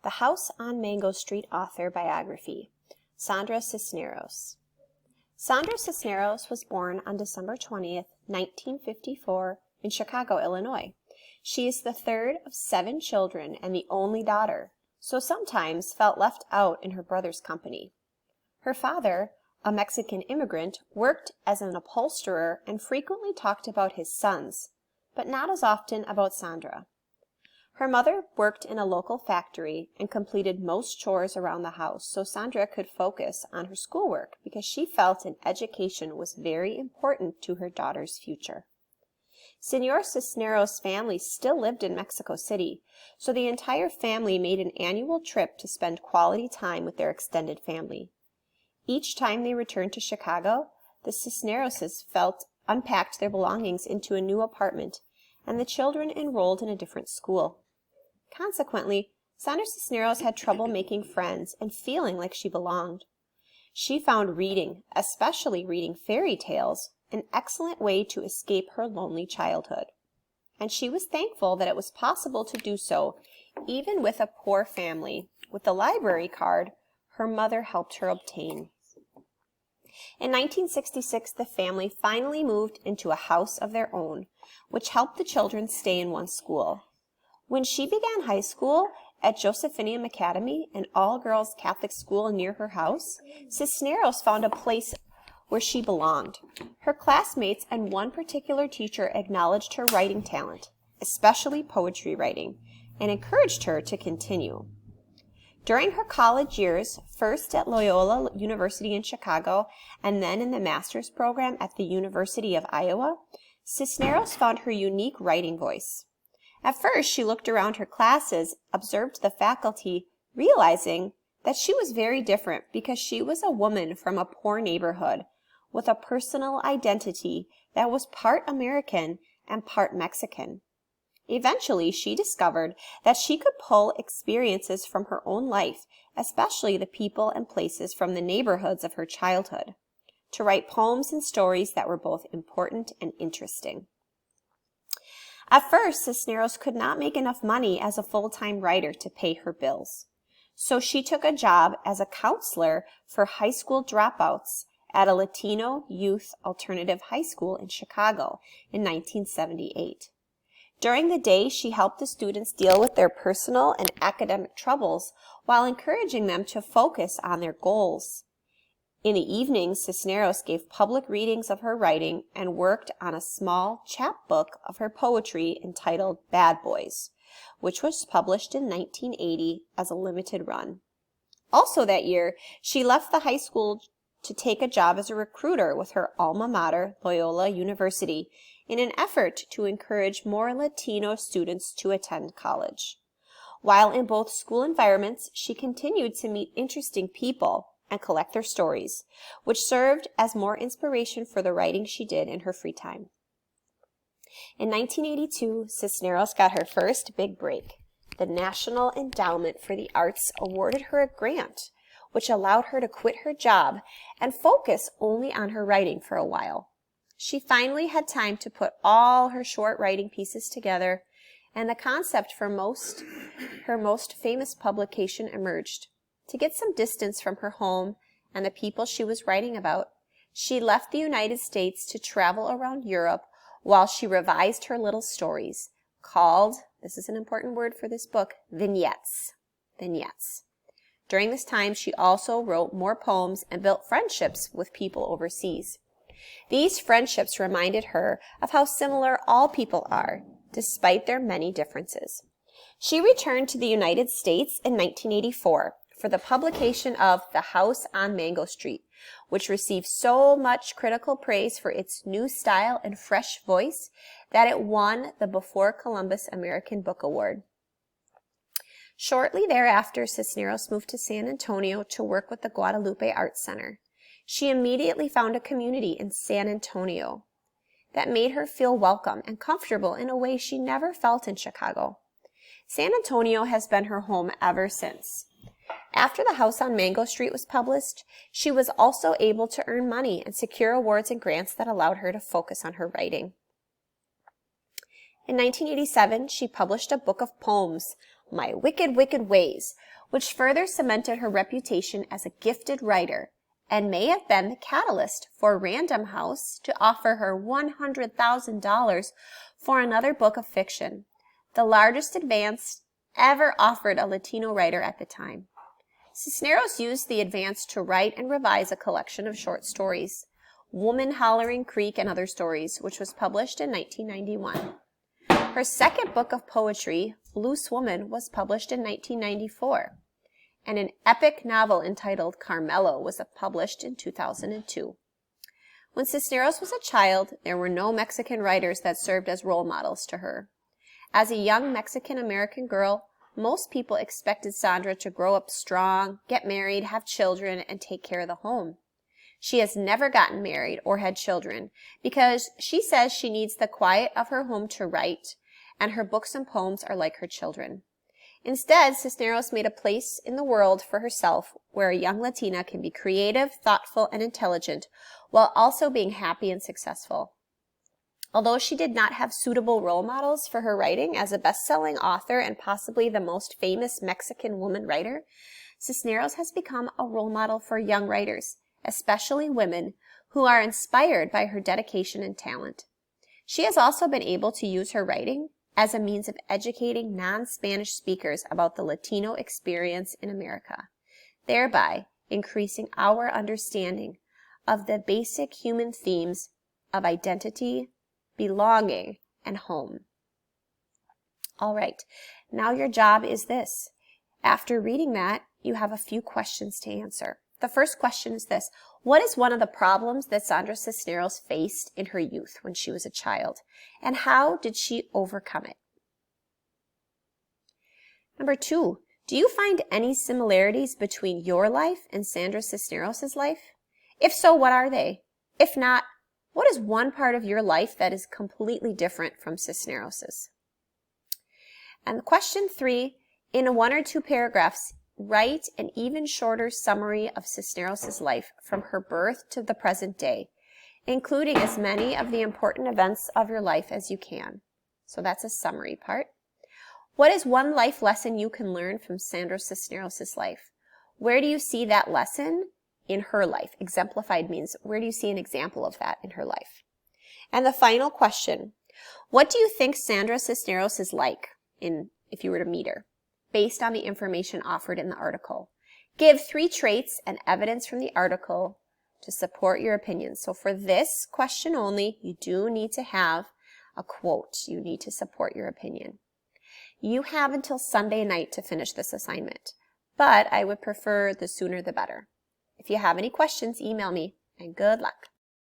The House on Mango Street Author Biography, Sandra Cisneros. Sandra Cisneros was born on December 20th, 1954 in Chicago, Illinois. She is the third of 7 children and the only daughter, so sometimes felt left out in her brother's company. Her father, a Mexican immigrant, worked as an upholsterer and frequently talked about his sons, but not as often about Sandra. Her mother worked in a local factory and completed most chores around the house so Sandra could focus on her schoolwork because she felt an education was very important to her daughter's future. Senor Cisneros' family still lived in Mexico City, so the entire family made an annual trip to spend quality time with their extended family. Each time they returned to Chicago, the Cisneroses unpacked their belongings into a new apartment, and the children enrolled in a different school. Consequently, Sandra Cisneros had trouble making friends and feeling like she belonged. She found reading, especially reading fairy tales, an excellent way to escape her lonely childhood. And she was thankful that it was possible to do so, even with a poor family, with the library card her mother helped her obtain. In 1966, the family finally moved into a house of their own, which helped the children stay in one school. When she began high school at Josephineum Academy, an all-girls Catholic school near her house, Cisneros found a place where she belonged. Her classmates and one particular teacher acknowledged her writing talent, especially poetry writing, and encouraged her to continue. During her college years, first at Loyola University in Chicago and then in the master's program at the University of Iowa, Cisneros found her unique writing voice. At first, she looked around her classes, observed the faculty, realizing that she was very different because she was a woman from a poor neighborhood with a personal identity that was part American and part Mexican. Eventually, she discovered that she could pull experiences from her own life, especially the people and places from the neighborhoods of her childhood, to write poems and stories that were both important and interesting. At first, Cisneros could not make enough money as a full-time writer to pay her bills. So she took a job as a counselor for high school dropouts at a Latino youth alternative high school in Chicago in 1978. During the day, she helped the students deal with their personal and academic troubles while encouraging them to focus on their goals. In the evenings, Cisneros gave public readings of her writing and worked on a small chapbook of her poetry entitled Bad Boys, which was published in 1980 as a limited run. Also that year, she left the high school to take a job as a recruiter with her alma mater, Loyola University, in an effort to encourage more Latino students to attend college. While in both school environments, she continued to meet interesting people and collect their stories, which served as more inspiration for the writing she did in her free time. In 1982, Cisneros got her first big break. The National Endowment for the Arts awarded her a grant, which allowed her to quit her job and focus only on her writing for a while. She finally had time to put all her short writing pieces together, and the concept for her most famous publication emerged. To get some distance from her home and the people she was writing about, she left the United States to travel around Europe while she revised her little stories, called, this is an important word for this book, vignettes. Vignettes. During this time, she also wrote more poems and built friendships with people overseas. These friendships reminded her of how similar all people are, despite their many differences. She returned to the United States in 1984 for the publication of The House on Mango Street, which received so much critical praise for its new style and fresh voice that it won the Before Columbus American Book Award. Shortly thereafter, Cisneros moved to San Antonio to work with the Guadalupe Art Center. She immediately found a community in San Antonio that made her feel welcome and comfortable in a way she never felt in Chicago. San Antonio has been her home ever since. After The House on Mango Street was published, she was also able to earn money and secure awards and grants that allowed her to focus on her writing. In 1987, she published a book of poems My Wicked, Wicked Ways, which further cemented her reputation as a gifted writer and may have been the catalyst for Random House to offer her $100,000 for another book of fiction, the largest advance ever offered a Latino writer at the time. Cisneros used the advance to write and revise a collection of short stories, Woman Hollering Creek and Other Stories, which was published in 1991. Her second book of poetry, Loose Woman, was published in 1994, and an epic novel entitled Carmelo was published in 2002. When Cisneros was a child, there were no Mexican writers that served as role models to her. As a young Mexican-American girl, most people expected Sandra to grow up strong, get married, have children, and take care of the home. She has never gotten married or had children because she says she needs the quiet of her home to write, and her books and poems are like her children. Instead, Cisneros made a place in the world for herself where a young Latina can be creative, thoughtful, and intelligent while also being happy and successful. Although she did not have suitable role models for her writing as a best-selling author and possibly the most famous Mexican woman writer, Cisneros has become a role model for young writers, especially women, who are inspired by her dedication and talent. She has also been able to use her writing as a means of educating non-Spanish speakers about the Latino experience in America, thereby increasing our understanding of the basic human themes of identity, belonging, and home. All right, now your job is this. After reading that, you have a few questions to answer. The first question is this: what is one of the problems that Sandra Cisneros faced in her youth when she was a child, and how did she overcome it? Number 2, do you find any similarities between your life and Sandra Cisneros' life? If so, what are they? If not, what is one part of your life that is completely different from Cisneros's? And question 3, in 1 or 2 paragraphs, write an even shorter summary of Cisneros's life from her birth to the present day, including as many of the important events of your life as you can. So that's a summary part. What is one life lesson you can learn from Sandra Cisneros's life? Where do you see that lesson in her life? Exemplified means where do you see an example of that in her life? And the final question, what do you think Sandra Cisneros is like if you were to meet her, based on the information offered in the article? Give 3 traits and evidence from the article to support your opinion. So for this question only, you do need to have a quote. You need to support your opinion. You have until Sunday night to finish this assignment, but I would prefer the sooner the better. If you have any questions, email me, and good luck.